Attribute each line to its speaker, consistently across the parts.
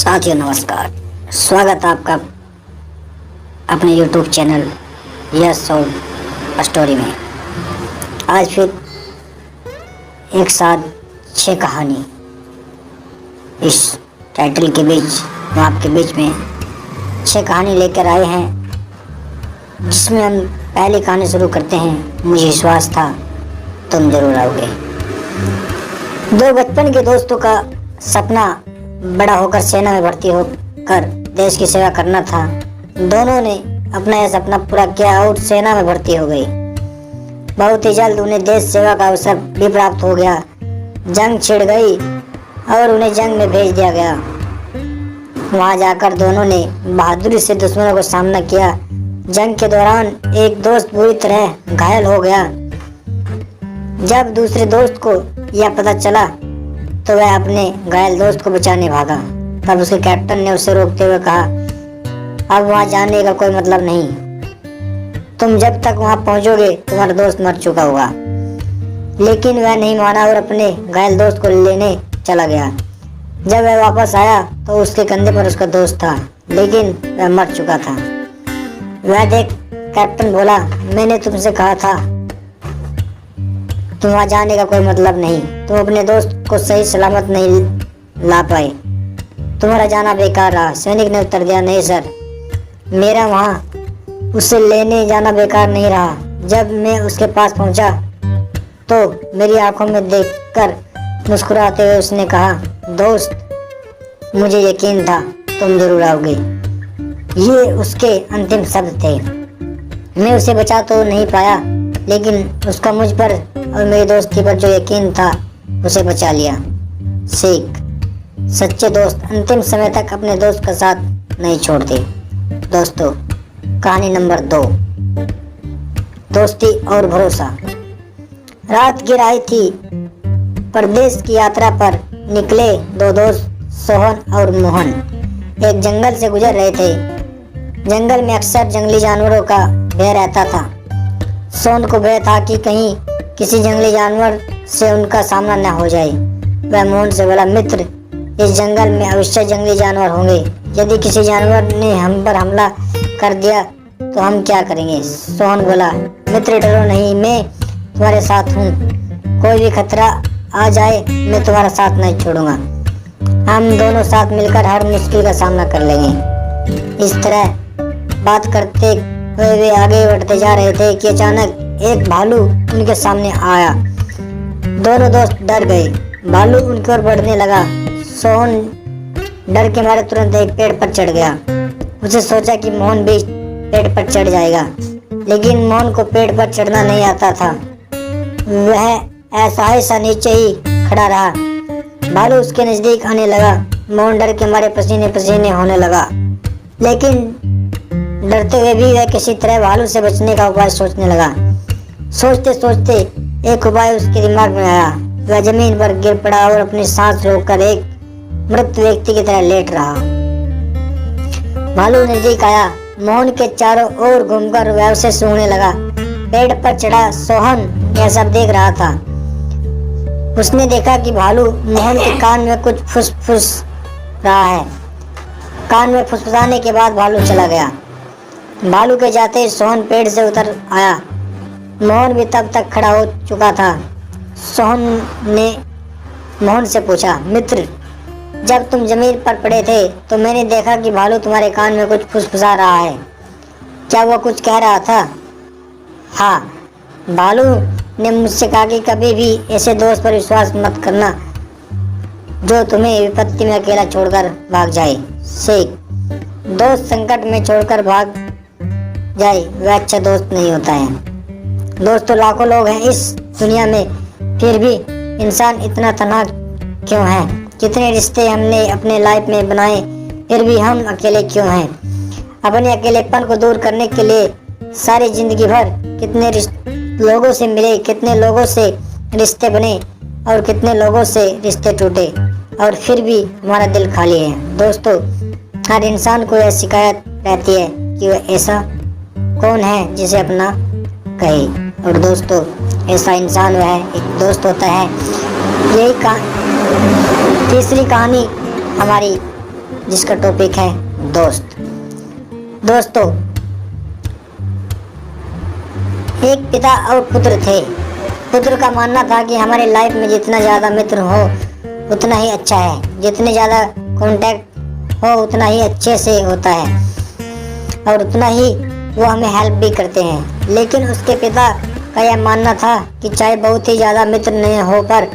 Speaker 1: साथियों नमस्कार। स्वागत है आपका अपने YouTube channel Yes Soul Story में। आज फिर एक साथ 6 कहानी इस टाइटल के बीच हम आपके बीच में 6 कहानी लेकर आए हैं, जिसमें हम पहली कहानी शुरू करते हैं। मुझे विश्वास था तुम जरूर आओगे। दो बचपन के दोस्तों का सपना बड़ा होकर सेना में भर्ती होकर देश की सेवा करना था। दोनों ने अपना यह सपना पूरा किया और सेना में भर्ती हो गई। बहुत ही जल्द उन्हें देश सेवा का अवसर भी प्राप्त हो गया। जंग छिड़ गई और उन्हें जंग में भेज दिया गया। वहां जाकर दोनों ने बहादुरी से दुश्मनों का सामना किया। जंग के दौरान एक दोस्त बुरी तरह घायल हो गया। जब दूसरे दोस्त को यह पता चला तो वह अपने घायल दोस्त को बचाने भागा। तब उसके कैप्टन ने उसे रोकते हुए कहा, अब वहां जाने का कोई मतलब नहीं। तुम जब तक वहां पहुंचोगे तुम्हारा दोस्त मर चुका होगा। लेकिन वह नहीं माना और अपने घायल दोस्त को लेने चला गया। जब वह वापस आया तो उसके कंधे पर उसका दोस्त था, लेकिन वह मर चुका था। वह देख कैप्टन बोला, मैंने तुमसे कहा था तुम वहां जाने का कोई मतलब नहीं। तुम अपने दोस्त को सही सलामत नहीं ला पाए, तुम्हारा जाना बेकार रहा। सैनिक ने उत्तर दिया, नहीं सर, मेरा वहां उसे लेने जाना बेकार नहीं रहा। जब मैं उसके पास पहुंचा तो मेरी आंखों में देखकर मुस्कुराते हुए उसने कहा, दोस्त मुझे यकीन था तुम जरूर आओगे। ये उसके अंतिम शब्द थे। मैं उसे बचा तो नहीं पाया, लेकिन उसका मुझ पर और मेरी दोस्ती पर जो यकीन था उसे बचा लिया। सीख, सच्चे दोस्त अंतिम समय तक अपने दोस्त का साथ नहीं छोड़ते। दोस्तों, कहानी नंबर 2, दोस्ती और भरोसा। रात गिर आई थी। परदेश की यात्रा पर निकले दो दोस्त सोहन और मोहन एक जंगल से गुजर रहे थे। जंगल में अक्सर जंगली जानवरों का भय रहता था। सोहन को भय था कि कहीं किसी जंगली जानवर से उनका सामना न हो जाए। वह मोहन से बोला, मित्र, इस जंगल में अवश्य जंगली जानवर होंगे। यदि किसी जानवर ने हम पर हमला कर दिया तो हम क्या करेंगे? सोहन बोला, मित्र डरो नहीं, मैं तुम्हारे साथ हूँ। कोई भी खतरा आ जाए मैं तुम्हारा साथ नहीं छोड़ूंगा। हम दोनों साथ मिलकर हर मुश्किल का सामना कर लेंगे। इस तरह बात करते हुए वे आगे बढ़ते जा रहे थे कि अचानक एक भालू उनके सामने आया। दोनों दोस्त डर गए। भालू उनकी ओर बढ़ने लगा। सोहन डर के मारे तुरंत एक पेड़ पर चढ़ गया। उसे सोचा कि मोहन भी पेड़ पर चढ़ जाएगा, लेकिन मोहन को पेड़ पर चढ़ना नहीं आता था। वह ऐसा नीचे ही खड़ा रहा। भालू उसके नजदीक आने लगा। मोहन डर के मारे पसीने पसीने होने लगा, लेकिन डरते हुए भी वह किसी तरह भालू से बचने का उपाय सोचने लगा। सोचते सोचते एक उपाय उसके दिमाग में आया। वह जमीन पर गिर पड़ा और अपनी सांस रोककर एक मृत व्यक्ति की तरह लेट रहा। भालू नजदीक आया। मोहन के चारों ओर घूमकर वह उसे सूंघने लगा। पेड़ पर चढ़ा सोहन यह सब देख रहा था। उसने देखा कि भालू मोहन के कान में कुछ फुसफुस रहा है। कान में फुसफुसाने के बाद भालू चला गया। भालू के जाते सोहन पेड़ से उतर आया। मोहन भी तब तक खड़ा हो चुका था। सोहन ने मोहन से पूछा, मित्र, जब तुम जमीन पर पड़े थे तो मैंने देखा कि भालू तुम्हारे कान में कुछ फुसफुसा रहा है। क्या वो कुछ कह रहा था? हाँ, भालू ने मुझसे कहा कि कभी भी ऐसे दोस्त पर विश्वास मत करना जो तुम्हें विपत्ति में अकेला छोड़कर भाग जाए। सीख, दोस्त संकट में छोड़कर भाग जाए वह अच्छा दोस्त नहीं होता है। दोस्तों, लाखों लोग हैं इस दुनिया में, फिर भी इंसान इतना तन्हा क्यों है? कितने रिश्ते हमने अपने लाइफ में बनाए, फिर भी हम अकेले क्यों हैं? अपने अकेलेपन को दूर करने के लिए सारी जिंदगी भर कितने लोगों से मिले, कितने लोगों से रिश्ते बने और कितने लोगों से रिश्ते टूटे, और फिर भी हमारा दिल खाली है। दोस्तों, हर इंसान को यह शिकायत रहती है कि वह ऐसा कौन है जिसे अपना कहे, और दोस्तों ऐसा इंसान वह एक दोस्त होता है। यही तीसरी कहानी हमारी जिसका टॉपिक है दोस्त। दोस्तों, एक पिता और पुत्र थे। पुत्र का मानना था कि हमारी लाइफ में जितना ज़्यादा मित्र हो उतना ही अच्छा है, जितने ज़्यादा कांटेक्ट हो उतना ही अच्छे से होता है और उतना ही वो हमें हेल्प भी करते हैं। लेकिन उसके पिता का यह मानना था कि चाहे बहुत ही ज़्यादा मित्र नहीं हो पर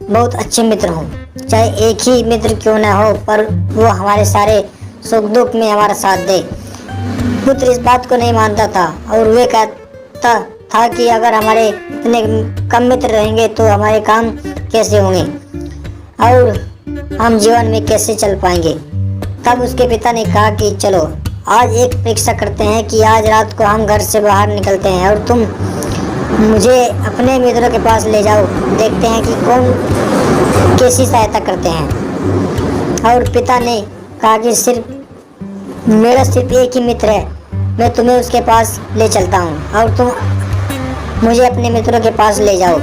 Speaker 1: बहुत अच्छे मित्र हों, चाहे एक ही मित्र क्यों न हो पर वो हमारे सारे सुख दुख में हमारा साथ दे। पुत्र इस बात को नहीं मानता था और वे कहता था कि अगर हमारे इतने कम मित्र रहेंगे तो हमारे काम कैसे होंगे और हम जीवन में कैसे चल पाएंगे। तब उसके पिता ने कहा कि चलो आज एक परीक्षा करते हैं कि आज रात को हम घर से बाहर निकलते हैं और तुम मुझे अपने मित्रों के पास ले जाओ, देखते हैं कि कौन कैसी सहायता करते हैं। और पिता ने कहा कि मेरा सिर्फ एक ही मित्र है, मैं तुम्हें उसके पास ले चलता हूँ और तुम मुझे अपने मित्रों के पास ले जाओ।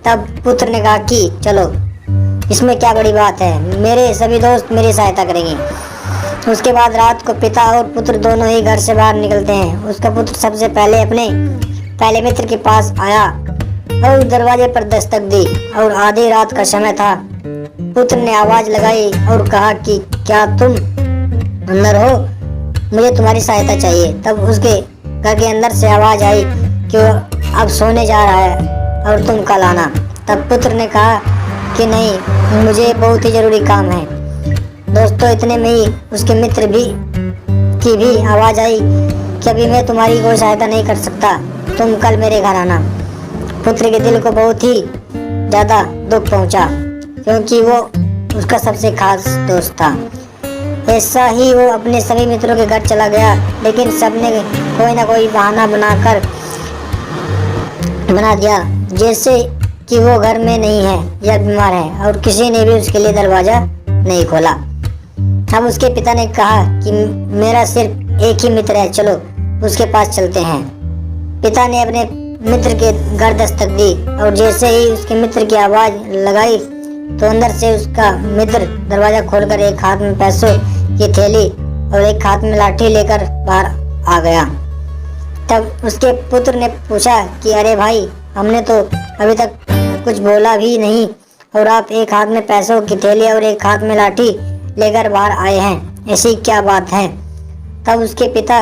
Speaker 1: तब पुत्र ने कहा कि चलो, इसमें क्या बड़ी बात है, मेरे सभी दोस्त मेरी सहायता करेंगे। उसके बाद रात को पिता और पुत्र दोनों ही घर से बाहर निकलते हैं। उसका पुत्र सबसे पहले अपने पहले मित्र के पास आया और दरवाजे पर दस्तक दी और आधी रात का समय था। पुत्र ने आवाज लगाई और कहा कि क्या तुम अंदर हो, मुझे तुम्हारी सहायता चाहिए। तब उसके घर के अंदर से आवाज आई कि अब सोने जा रहा है और तुम कल आना। तब पुत्र ने कहा कि नहीं, मुझे बहुत ही जरूरी काम है। दोस्तों, इतने में ही उसके मित्र की भी आवाज आई कि अभी मैं तुम्हारी कोई सहायता नहीं कर सकता, तुम कल मेरे घर आना। पुत्र के दिल को बहुत ही ज़्यादा दुख पहुंचा क्योंकि वो उसका सबसे खास दोस्त था। ऐसा ही वो अपने सभी मित्रों के घर चला गया, लेकिन सबने कोई ना कोई बहाना बना दिया जैसे कि वो घर में नहीं है या बीमार है और किसी ने भी उसके लिए दरवाज़ा नहीं खोला। अब उसके पिता ने कहा कि मेरा सिर्फ एक ही मित्र है, चलो उसके पास चलते हैं। पिता ने अपने मित्र के घर दस्तक दी और जैसे ही उसके मित्र की आवाज़ लगाई तो अंदर से उसका मित्र दरवाज़ा खोलकर एक हाथ में पैसों की थैली और एक हाथ में लाठी लेकर बाहर आ गया। तब उसके पुत्र ने पूछा कि अरे भाई, हमने तो अभी तक कुछ बोला भी नहीं और आप एक हाथ में पैसों की थैली और एक हाथ में लाठी लेकर बाहर आए हैं, ऐसी क्या बात है। तब उसके पिता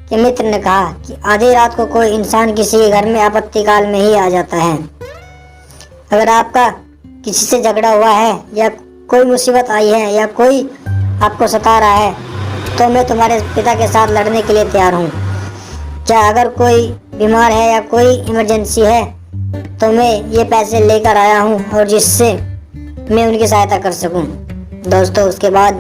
Speaker 1: के मित्र ने कहा कि आधी रात को कोई इंसान किसी के घर में आपत्ति काल में ही आ जाता है। अगर आपका किसी से झगड़ा हुआ है या कोई मुसीबत आई है या कोई आपको सता रहा है तो मैं तुम्हारे पिता के साथ लड़ने के लिए तैयार हूँ। क्या अगर कोई बीमार है या कोई इमरजेंसी है तो मैं ये पैसे लेकर आया हूँ और जिससे मैं उनकी सहायता कर सकूँ। दोस्तों, उसके बाद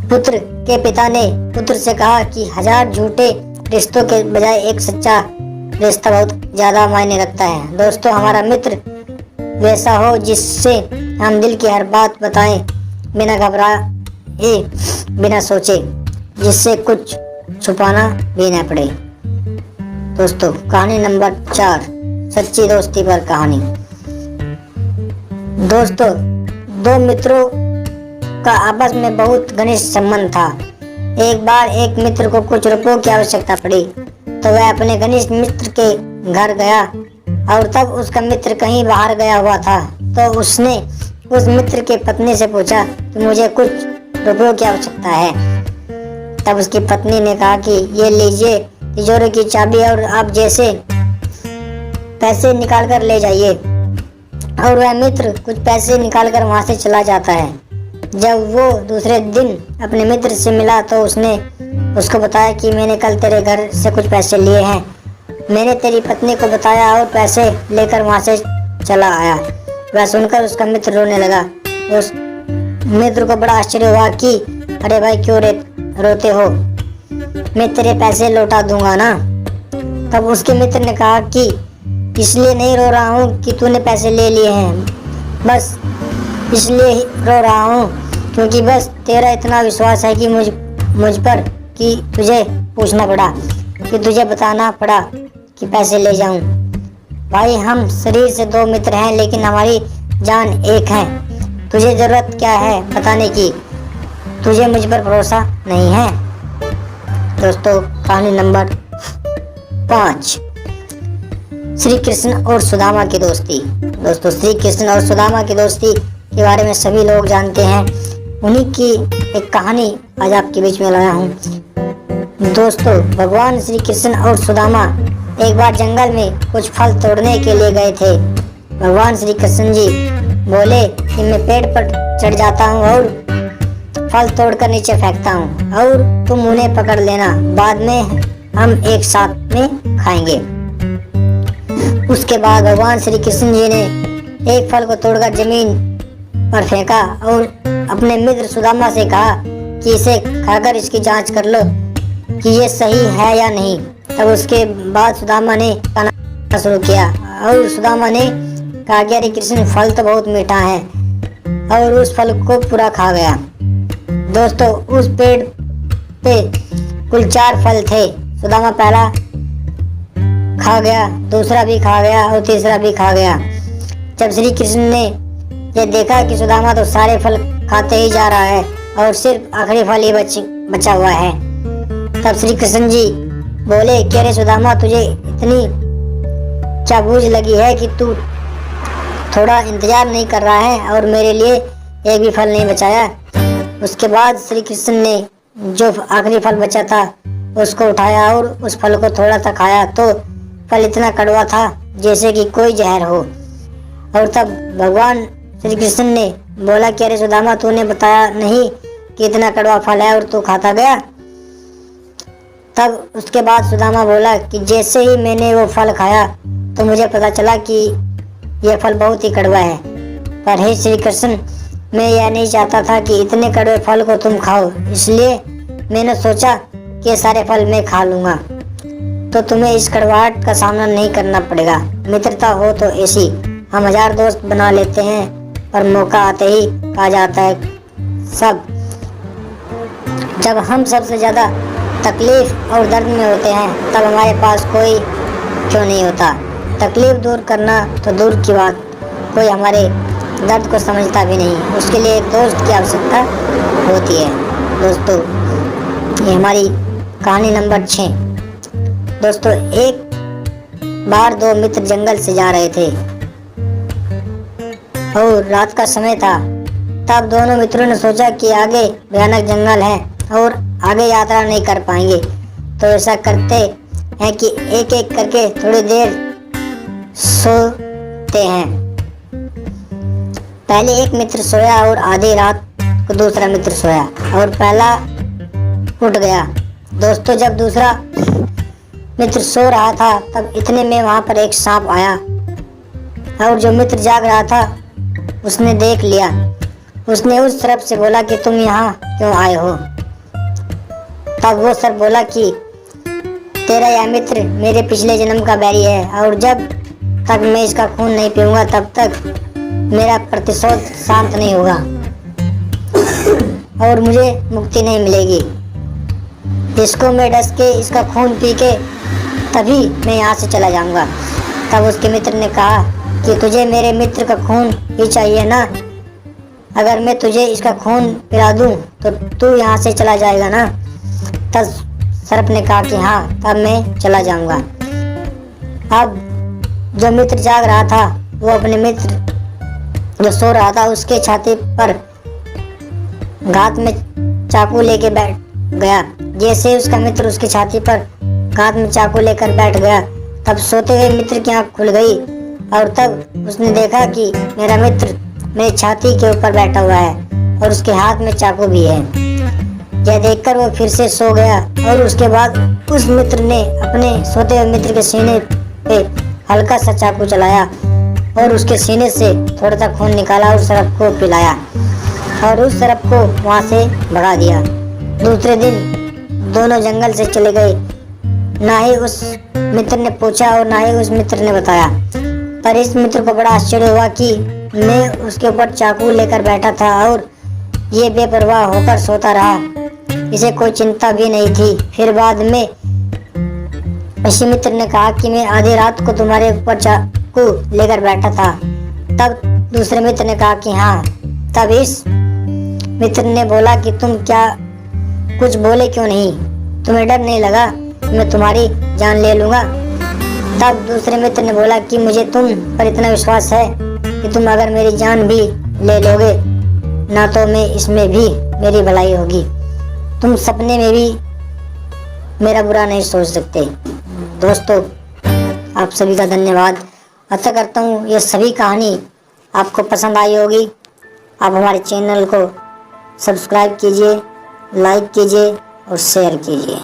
Speaker 1: पुत्र के पिता ने पुत्र से कहा कि 1000 झूठे रिश्तों के बजाय एक सच्चा रिश्ता बहुत ज़्यादा मायने रखता है। दोस्तों, हमारा मित्र वैसा हो जिससे हम दिल की हर बात बताएं, बिना घबराए, बिना सोचे, जिससे कुछ छुपाना भी न पड़े। दोस्तों, कहानी नंबर 4, सच्ची दोस्ती पर कहानी। दोस्तों, दो मित्रों का आपस में बहुत घनिष्ठ संबंध था। एक बार एक मित्र को कुछ रुपयों की आवश्यकता पड़ी तो वह अपने घनिष्ठ मित्र के घर गया और तब उसका मित्र कहीं बाहर गया हुआ था तो उसने उस मित्र के पत्नी से पूछा कि मुझे कुछ रुपयों की आवश्यकता है। तब उसकी पत्नी ने कहा कि ये लीजिए तिजोरी की चाबी और आप जैसे पैसे निकाल कर ले जाइए। और वह मित्र कुछ पैसे निकाल कर वहाँ से चला जाता है। जब वो दूसरे दिन अपने मित्र से मिला तो उसने उसको बताया कि मैंने कल तेरे घर से कुछ पैसे लिए हैं, मैंने तेरी पत्नी को बताया और पैसे लेकर वहाँ से चला आया। वह सुनकर उसका मित्र रोने लगा। उस मित्र को बड़ा आश्चर्य हुआ कि अरे भाई, क्यों रोते हो, मैं तेरे पैसे लौटा दूंगा ना। तब उसके मित्र ने कहा कि इसलिए नहीं रो रहा हूँ कि तूने पैसे ले लिए हैं, बस इसलिए रो रहा हूँ क्योंकि बस तेरा इतना विश्वास है कि मुझ पर कि तुझे पूछना पड़ा, कि तुझे बताना पड़ा कि पैसे ले जाऊँ। भाई, हम शरीर से 2 मित्र हैं लेकिन हमारी जान एक है। तुझे जरूरत क्या है बताने की? तुझे मुझ पर भरोसा नहीं है? दोस्तों, कहानी नंबर 5, श्री कृष्ण और सुदामा की दोस्ती। दोस्तों, श्री कृष्ण और सुदामा की दोस्ती के बारे में सभी लोग जानते हैं। उन्हीं की एक कहानी आज आपके बीच में लाया हूँ। दोस्तों, भगवान श्री कृष्ण और सुदामा एक बार जंगल में कुछ फल तोड़ने के लिए गए थे। भगवान श्री कृष्ण जी बोले कि मैं पेड़ पर चढ़ जाता हूँ और फल तोड़कर नीचे फेंकता हूँ और तुम उन्हें पकड़ लेना, बाद में हम एक साथ में खाएंगे। उसके बाद भगवान श्री कृष्ण जी ने एक फल को तोड़कर जमीन पर फेंका और अपने मित्र सुदामा से कहा कि इसे खाकर इसकी जांच कर लो कि ये सही है या नहीं। तब उसके बाद सुदामा ने खाना शुरू किया और सुदामा ने कहा कि अरे कृष्ण, फल तो बहुत मीठा है, और उस फल को पूरा खा गया। दोस्तों, उस पेड़ पे कुल 4 फल थे। सुदामा पहला खा गया, दूसरा भी खा गया और तीसरा भी खा गया। जब श्री कृष्ण ने यह देखा कि सुदामा तो सारे फल खाते ही जा रहा है और सिर्फ आखिरी फल ही बचा हुआ है, तब श्री कृष्ण जी बोले कि अरे सुदामा, तुझे इतनी चाबूझ लगी है कि तू थोड़ा इंतजार नहीं कर रहा है और मेरे लिए एक भी फल नहीं बचाया। उसके बाद श्री कृष्ण ने जो आखिरी फल बचा था उसको उठाया और उस फल को थोड़ा सा खाया तो फल इतना कड़वा था जैसे कि कोई जहर हो। और तब भगवान श्री कृष्ण ने बोला कि अरे सुदामा, तूने बताया नहीं कि इतना कड़वा फल है और तू खाता गया। तब उसके बाद सुदामा बोला कि जैसे ही मैंने वो फल खाया तो मुझे पता चला कि यह फल बहुत ही कड़वा है, पर हे श्री कृष्ण, मैं यह नहीं चाहता था कि इतने कड़वे फल को तुम खाओ, इसलिए मैंने सोचा कि ये सारे फल मैं खा लूँगा तो तुम्हें इस कड़वाहट का सामना नहीं करना पड़ेगा। मित्रता हो तो ऐसी, हम 1000 दोस्त बना लेते हैं पर मौका आते ही कहा जाता है सब। जब हम सबसे ज़्यादा तकलीफ और दर्द में होते हैं तब हमारे पास कोई क्यों नहीं होता। तकलीफ दूर करना तो दूर की बात, कोई हमारे दर्द को समझता भी नहीं, उसके लिए एक दोस्त की आवश्यकता होती है। दोस्तों, ये हमारी कहानी नंबर 6। दोस्तों, एक बार 2 मित्र जंगल से जा रहे थे और रात का समय था। तब दोनों मित्रों ने सोचा कि आगे भयानक जंगल है और आगे यात्रा नहीं कर पाएंगे, तो ऐसा करते हैं कि एक एक करके थोड़ी देर सोते हैं। पहले एक मित्र सोया और आधी रात को दूसरा मित्र सोया और पहला उठ गया। दोस्तों, जब दूसरा मित्र सो रहा था तब इतने में वहां पर एक सांप आया और जो मित्र जाग रहा था उसने देख लिया। उसने उस सर्प से बोला कि तुम यहाँ क्यों आए हो? तब वो सर्प बोला कि तेरा यह मित्र मेरे पिछले जन्म का बैरी है और जब तक मैं इसका खून नहीं पीऊंगा तब तक मेरा प्रतिशोध शांत नहीं होगा और मुझे मुक्ति नहीं मिलेगी। इसको मैं डस के इसका खून पी के तभी मैं यहाँ से चला जाऊंगा। तब उसके मित्र ने कहा कि तुझे मेरे मित्र का खून ही चाहिए ना? अगर मैं तुझे इसका खून पिला दूं तो तू यहाँ से चला जाएगा ना? तब सर्प ने कहा कि हाँ, तब मैं चला जाऊंगा। अब जो मित्र जाग रहा था वो अपने मित्र जो सो रहा था उसके छाती पर घात में चाकू लेके बैठ गया। जैसे उसका मित्र उसकी छाती पर घात में चाकू लेकर बैठ गया तब सोते हुए मित्र की आंख खुल गई और तब उसने देखा कि मेरा मित्र मेरी छाती के ऊपर बैठा हुआ है और उसके हाथ में चाकू भी है। यह देखकर वो फिर से सो गया और उसके बाद उस मित्र ने अपने सोते हुए मित्र के सीने पे हल्का सा चाकू चलाया और उसके सीने से थोड़ा सा खून निकाला और सर्प को पिलाया और उस सर्प को वहां से भगा दिया। दूसरे दिन दोनों जंगल से चले गए। ना ही उस मित्र ने पूछा और ना ही उस मित्र ने बताया, पर इस मित्र को बड़ा आश्चर्य हुआ कि मैं उसके ऊपर चाकू लेकर बैठा था और ये बेपरवाह होकर सोता रहा, इसे कोई चिंता भी नहीं थी। फिर बाद में इसी मित्र ने कहा कि मैं आधी रात को तुम्हारे ऊपर चाकू लेकर बैठा था। तब दूसरे मित्र ने कहा कि हाँ, तब इस मित्र ने बोला कि तुम क्या कुछ बोले क्यों नहीं? तुम्हें डर नहीं लगा मैं तुम्हारी जान ले लूँगा? तब दूसरे मित्र ने बोला कि मुझे तुम पर इतना विश्वास है कि तुम अगर मेरी जान भी ले लोगे ना तो मैं इसमें भी मेरी भलाई होगी। तुम सपने में भी मेरा बुरा नहीं सोच सकते। दोस्तों, आप सभी का धन्यवाद। आशा करता हूँ ये सभी कहानी आपको पसंद आई होगी। आप हमारे चैनल को सब्सक्राइब कीजिए, लाइक कीजिए और शेयर कीजिए।